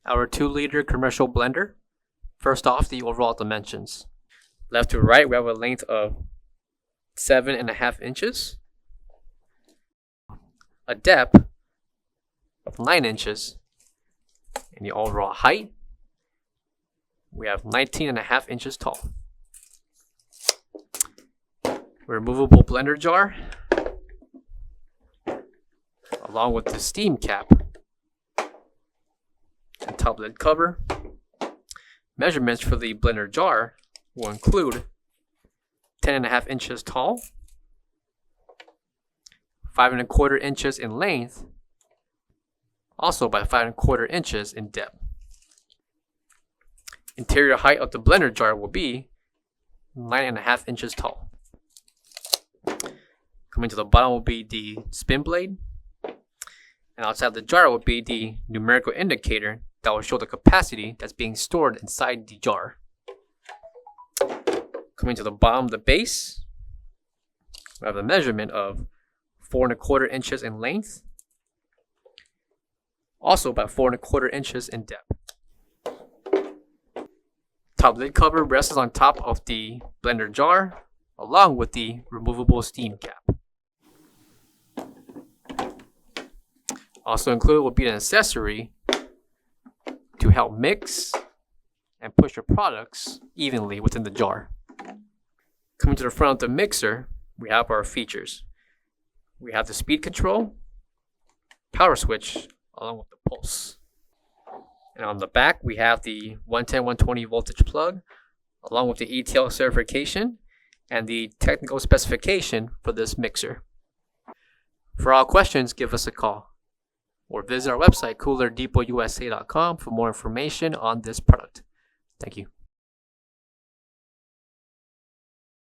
our 2-liter commercial blender. First off, the overall dimensions. Left to right, we have a length of 7.5 inches, a depth of 9 inches, and the overall height, we have 19.5 inches tall. Removable blender jar, along with the steam cap and top lid cover. Measurements for the blender jar will include 10.5 inches tall, 5.25 inches in length, also by 5.25 inches in depth. Interior height of the blender jar will be 9.5 inches tall. Coming to the bottom will be the spin blade, and outside the jar will be the numerical indicator that will show the capacity that's being stored inside the jar. Coming to the bottom of the base, we have a measurement of 4.25 inches in length, also about 4.25 inches in depth. Top lid cover rests on top of the blender jar, along with the removable steam cap. Also included will be an accessory to help mix and push your products evenly within the jar. Coming to the front of the mixer, we have our features. We have the speed control, power switch, along with the pulse. And on the back, we have the 110-120 voltage plug, along with the ETL certification and the technical specification for this mixer. For all questions, give us a call or visit our website, coolerdepotUSA.com, for more information on this product. Thank you.